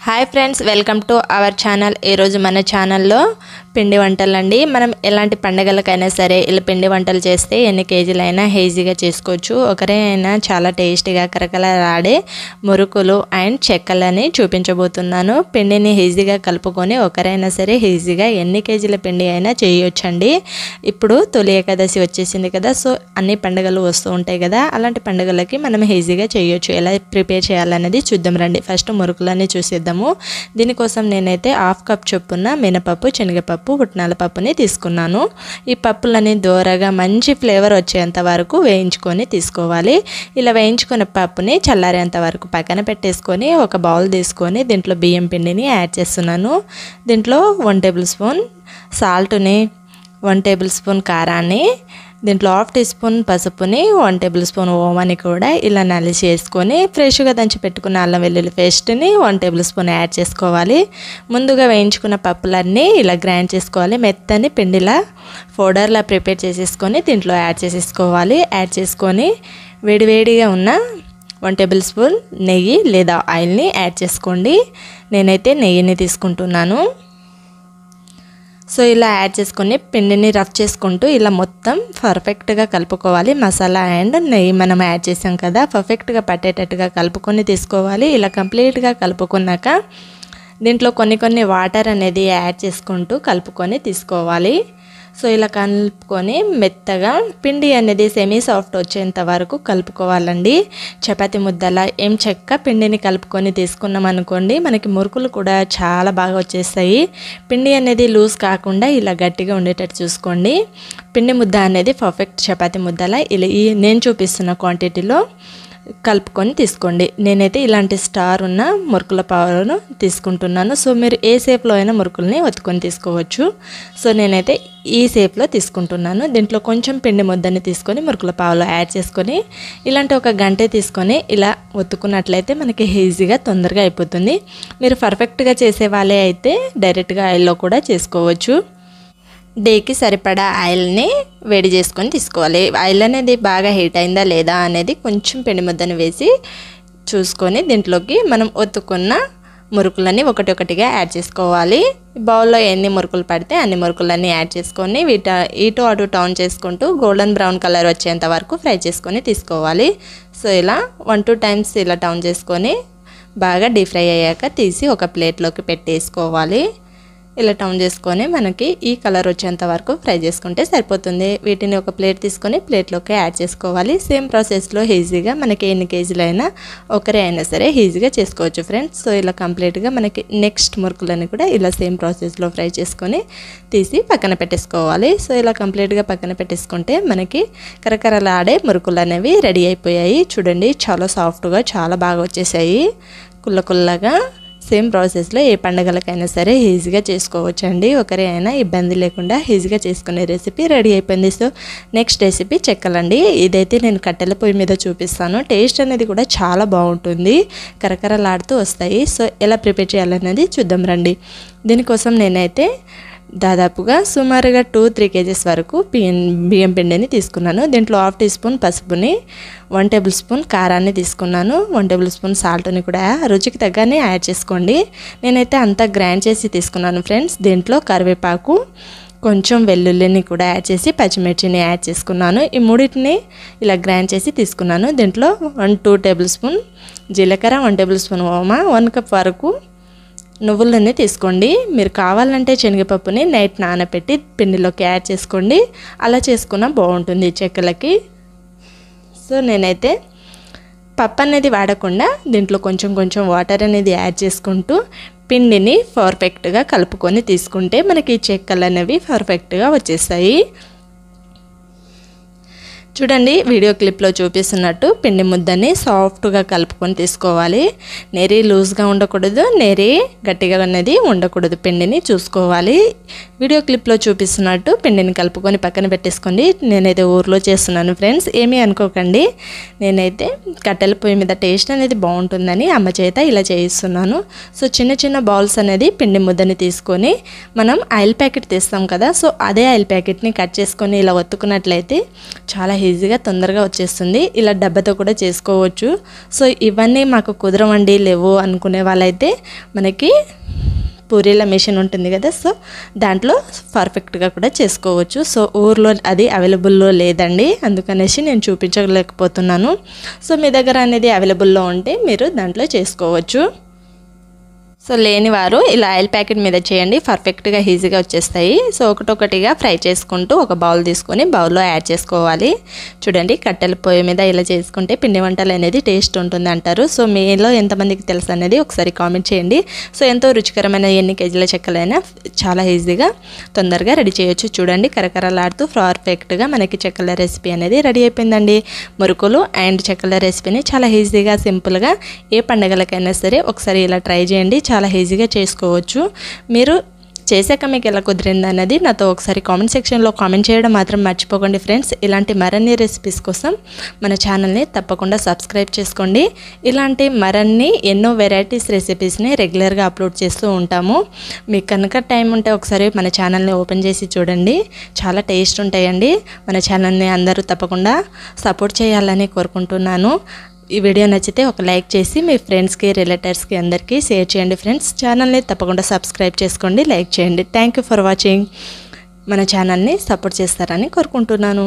Hi friends, welcome to our channel. ఈరోజు మన ఛానల్లో పిండి వంటలండి. మనం ఎలాంటి పండగలకైనా సరే ఇలా పిండి వంటలు చేస్తే ఎన్ని కేజీలైనా ఈజీగా చేసుకోవచ్చు. ఒకరే అయినా చాలా టేస్టీగా కరకరలాడే మురుకులు అండ్ చెక్కలని చూపించబోతున్నాను. పిండిని ఈజీగా కలుపుకొని ఒకరైనా సరే ఈజీగా ఎన్ని కేజీల పిండి అయినా చేయొచ్చండి. ఇప్పుడు తొలి ఏకాదశి వచ్చేసింది కదా, సో అన్ని పండుగలు వస్తూ ఉంటాయి కదా, అలాంటి పండుగలకి మనం ఈజీగా చేయొచ్చు. ఎలా ప్రిపేర్ చేయాలనేది చూద్దాం రండి. ఫస్ట్ మురుకులని చూసేద్దాము. దీనికోసం నేనైతే 1/2 కప్ చొప్పున మినపప్పు, శనగపప్పు, పుట్నాల పప్పుని తీసుకున్నాను. ఈ పప్పులని దోరగా మంచి ఫ్లేవర్ వచ్చేంత వరకు వేయించుకొని తీసుకోవాలి. ఇలా వేయించుకున్న పప్పుని చల్లారేంత వరకు పక్కన పెట్టేసుకొని ఒక బౌల్ తీసుకొని దీంట్లో బియ్యం పిండిని యాడ్ చేస్తున్నాను. దీంట్లో 1 టేబుల్ స్పూన్ సాల్ట్ని, 1 టేబుల్ స్పూన్ కారాన్ని, దీంట్లో 1/2 టీ స్పూన్ పసుపుని, 1 టేబుల్ స్పూన్ ఓమని కూడా ఇలా నలిసి వేసుకొని ఫ్రెష్గా దంచి పెట్టుకున్న అల్లం వెల్లుల్లి పేస్ట్ని 1 టేబుల్ స్పూన్ యాడ్ చేసుకోవాలి. ముందుగా వేయించుకున్న పప్పులన్నీ ఇలా గ్రైండ్ చేసుకోవాలి. మెత్తని పిండిలా పౌడర్లా ప్రిపేర్ చేసేసుకొని దీంట్లో యాడ్ చేసేసుకోవాలి. యాడ్ చేసుకొని వేడివేడిగా ఉన్న 1 టేబుల్ స్పూన్ నెయ్యి లేదా ఆయిల్ని యాడ్ చేసుకోండి. నేనైతే నెయ్యిని తీసుకుంటున్నాను. సో ఇలా యాడ్ చేసుకొని పిండిని రఫ్ చేసుకుంటూ ఇలా మొత్తం పర్ఫెక్ట్గా కలుపుకోవాలి. మసాలా అండ్ నెయ్యి మనం యాడ్ చేసాం కదా, పర్ఫెక్ట్గా పట్టేటట్టుగా కలుపుకొని తీసుకోవాలి. ఇలా కంప్లీట్గా కలుపుకున్నాక దీంట్లో కొన్ని వాటర్ అనేది యాడ్ చేసుకుంటూ కలుపుకొని తీసుకోవాలి. సో ఇలా కలుపుకొని మెత్తగా పిండి అనేది సెమీ సాఫ్ట్ వచ్చేంత వరకు కలుపుకోవాలండి. చపాతీ ముద్దలా ఏం చెక్క పిండిని కలుపుకొని తీసుకున్నాం అనుకోండి, మనకి మురుకులు కూడా చాలా బాగా వచ్చేస్తాయి. పిండి అనేది లూజ్ కాకుండా ఇలా గట్టిగా ఉండేటట్టు చూసుకోండి. పిండి ముద్ద అనేది పర్ఫెక్ట్ చపాతీ ముద్దలా ఇలా నేను చూపిస్తున్న క్వాంటిటీలో కలుపుకొని తీసుకోండి. నేనైతే ఇలాంటి స్టార్ ఉన్న మురుకుల పావును తీసుకుంటున్నాను. సో మీరు ఏ షేప్లో అయినా మురుకుల్ని ఒత్తుకొని తీసుకోవచ్చు. సో నేనైతే ఈ షేప్లో తీసుకుంటున్నాను. దీంట్లో కొంచెం పిండి ముద్దని తీసుకొని మురుకుల పావులో యాడ్ చేసుకొని ఇలాంటి ఒక గంటె తీసుకొని ఇలా ఒత్తుకున్నట్లయితే మనకి ఈజీగా తొందరగా అయిపోతుంది. మీరు పర్ఫెక్ట్గా చేసే వాళ్ళే అయితే డైరెక్ట్గా ఆయిల్లో కూడా చేసుకోవచ్చు. డేకి సరిపడా ఆయిల్ని వేడి చేసుకొని తీసుకోవాలి. ఆయిల్ అనేది బాగా హీట్ అయిందా లేదా అనేది కొంచెం పిండి ముద్దను వేసి చూసుకొని దీంట్లోకి మనం ఒత్తుకున్న మురుకులన్నీ ఒకటిగా యాడ్ చేసుకోవాలి. బౌల్లో ఎన్ని మురుకులు పడితే అన్ని మురుకులన్నీ యాడ్ చేసుకొని ఇటు అటు టర్న్ చేసుకుంటూ గోల్డెన్ బ్రౌన్ కలర్ వచ్చేంత వరకు ఫ్రై చేసుకొని తీసుకోవాలి. సో ఇలా 1-2 టైమ్స్ ఇలా టర్న్ చేసుకొని బాగా డీప్ ఫ్రై అయ్యాక తీసి ఒక ప్లేట్లోకి పెట్టేసుకోవాలి. ఇలా టర్న్ చేసుకొని మనకి ఈ కలర్ వచ్చేంత వరకు ఫ్రై చేసుకుంటే సరిపోతుంది. వీటిని ఒక ప్లేట్ తీసుకొని ప్లేట్లోకి యాడ్ చేసుకోవాలి. సేమ్ ప్రాసెస్లో ఈజీగా మనకి ఎన్ని కేజీలైనా ఒకరే అయినా సరే ఈజీగా చేసుకోవచ్చు ఫ్రెండ్స్. సో ఇలా కంప్లీట్గా మనకి నెక్స్ట్ మురుకులని కూడా ఇలా సేమ్ ప్రాసెస్లో ఫ్రై చేసుకొని తీసి పక్కన పెట్టేసుకోవాలి. సో ఇలా కంప్లీట్గా పక్కన పెట్టేసుకుంటే మనకి కరకరలాడే మురుకులు అనేవి రెడీ అయిపోయాయి. చూడండి, చాలా సాఫ్ట్గా చాలా బాగా వచ్చేసాయి, కుల్లగా. సేమ్ ప్రాసెస్లో ఏ పండుగలకైనా సరే ఈజీగా చేసుకోవచ్చండి. ఒకరే అయినా ఇబ్బంది లేకుండా ఈజీగా చేసుకునే రెసిపీ రెడీ అయిపోయింది. సో నెక్స్ట్ రెసిపీ చెక్కలండి. ఇదైతే నేను కట్టెల పొయ్యి మీద చూపిస్తాను. టేస్ట్ అనేది కూడా చాలా బాగుంటుంది, కరకరలాడుతూ వస్తాయి. సో ఎలా ప్రిపేర్ చేయాలనేది చూద్దాం రండి. దీనికోసం నేనైతే దాదాపుగా సుమారుగా 2-3 కేజీస్ వరకు బియ్యం పిండిని తీసుకున్నాను. దీంట్లో 1/2 టీ స్పూన్ పసుపుని, 1 టేబుల్ స్పూన్ కారాన్ని తీసుకున్నాను. 1 టేబుల్ స్పూన్ సాల్ట్ని కూడా రుచికి తగ్గనే యాడ్ చేసుకోండి. నేనైతే అంతా గ్రైండ్ చేసి తీసుకున్నాను ఫ్రెండ్స్. దీంట్లో కరివేపాకు, కొంచెం వెల్లుల్లిని కూడా యాడ్ చేసి పచ్చిమిర్చిని యాడ్ చేసుకున్నాను. ఈ మూడింటిని ఇలా గ్రైండ్ చేసి తీసుకున్నాను. దీంట్లో 1-2 టేబుల్ స్పూన్ జీలకర్ర, 1 టేబుల్ స్పూన్ ఓమా, 1 కప్ వరకు నువ్వులని తీసుకోండి. మీరు కావాలంటే శనగపప్పుని నైట్ నానబెట్టి పిండిలోకి యాడ్ చేసుకోండి. అలా చేసుకున్నా బాగుంటుంది చెక్కలకి. సో నేనైతే పప్పు అనేది వాడకుండా దీంట్లో కొంచెం వాటర్ అనేది యాడ్ చేసుకుంటూ పిండిని పర్ఫెక్ట్గా కలుపుకొని తీసుకుంటే మనకి చెక్కలు అనేవి పర్ఫెక్ట్గా వచ్చేస్తాయి. చూడండి, వీడియో క్లిప్లో చూపిస్తున్నట్టు పిండి ముద్దని సాఫ్ట్గా కలుపుకొని తీసుకోవాలి. నెరీ లూజ్గా ఉండకూడదు, నెరీ గట్టిగా అనేది ఉండకూడదు. పిండిని చూసుకోవాలి. వీడియో క్లిప్లో చూపిస్తున్నట్టు పిండిని కలుపుకొని పక్కన పెట్టేసుకోండి. నేనైతే ఊర్లో చేస్తున్నాను ఫ్రెండ్స్, ఏమీ అనుకోకండి. నేనైతే కట్టెల పొయ్యి మీద టేస్ట్ అనేది బాగుంటుందని అమ్మ చేత ఇలా చేయిస్తున్నాను. సో చిన్న బౌల్స్ అనేది పిండి ముద్దని తీసుకొని మనం ఆయిల్ ప్యాకెట్ తీస్తాం కదా, సో అదే ఆయిల్ ప్యాకెట్ని కట్ చేసుకొని ఇలా ఒత్తుకున్నట్లయితే చాలా ఈజీగా తొందరగా వచ్చేస్తుంది. ఇలా డబ్బాతో కూడా చేసుకోవచ్చు. సో ఇవన్నీ మాకు కుదరవండి లేవు అనుకునే వాళ్ళైతే మనకి పూరీల మెషిన్ ఉంటుంది కదా, సో దాంట్లో పర్ఫెక్ట్గా కూడా చేసుకోవచ్చు. సో ఊర్లో అది అవైలబుల్లో లేదండి, అందుకనేసి నేను చూపించలేకపోతున్నాను. సో మీ దగ్గర అనేది అవైలబుల్లో ఉంటే మీరు దాంట్లో చేసుకోవచ్చు. సో లేని వారు ఇలా ఆయిల్ ప్యాకెట్ మీద చేయండి, పర్ఫెక్ట్గా ఈజీగా వచ్చేస్తాయి. సో ఒకటొకటిగా ఫ్రై చేసుకుంటూ ఒక బౌల్ తీసుకొని బౌల్లో యాడ్ చేసుకోవాలి. చూడండి, కట్టెల పొయ్యి మీద ఇలా చేసుకుంటే పిండి వంటలు అనేది టేస్ట్ ఉంటుంది అంటారు. సో మీలో ఎంతమందికి తెలుసు అనేది ఒకసారి కామెంట్ చేయండి. సో ఎంతో రుచికరమైన ఎన్ని కేజీల చెక్కలైనా చాలా ఈజీగా తొందరగా రెడీ చేయొచ్చు. చూడండి, కరకరలాడుతూ పర్ఫెక్ట్గా మనకి చెక్కల రెసిపీ అనేది రెడీ అయిపోయిందండి. మురుకులు అండ్ చెక్కల రెసిపీని చాలా ఈజీగా సింపుల్గా ఏ పండుగలకైనా సరే ఒకసారి ఇలా ట్రై చేయండి, చాలా ఈజీగా చేసుకోవచ్చు. మీరు చేశాక మీకు ఎలా కుదిరింది అన్నది నాతో ఒకసారి కామెంట్ సెక్షన్లో కామెంట్ చేయడం మాత్రం మర్చిపోకండి ఫ్రెండ్స్. ఇలాంటి మరిన్ని రెసిపీస్ కోసం మన ఛానల్ని తప్పకుండా సబ్స్క్రైబ్ చేసుకోండి. ఇలాంటి మరిన్ని ఎన్నో వెరైటీస్ రెసిపీస్ని రెగ్యులర్గా అప్లోడ్ చేస్తూ ఉంటాము. మీకు కనుక టైం ఉంటే ఒకసారి మన ఛానల్ని ఓపెన్ చేసి చూడండి, చాలా టేస్ట్ ఉంటాయండి. మన ఛానల్ని అందరూ తప్పకుండా సపోర్ట్ చేయాలని కోరుకుంటున్నాను. ఈ వీడియో నచ్చితే ఒక లైక్ చేసి మీ ఫ్రెండ్స్కి రిలేటివ్స్కి అందరికీ షేర్ చేయండి ఫ్రెండ్స్. ఛానల్ని తప్పకుండా సబ్స్క్రైబ్ చేసుకోండి, లైక్ చేయండి. Thank you for watching. మన ఛానల్ని సపోర్ట్ చేస్తారని కోరుకుంటున్నాను.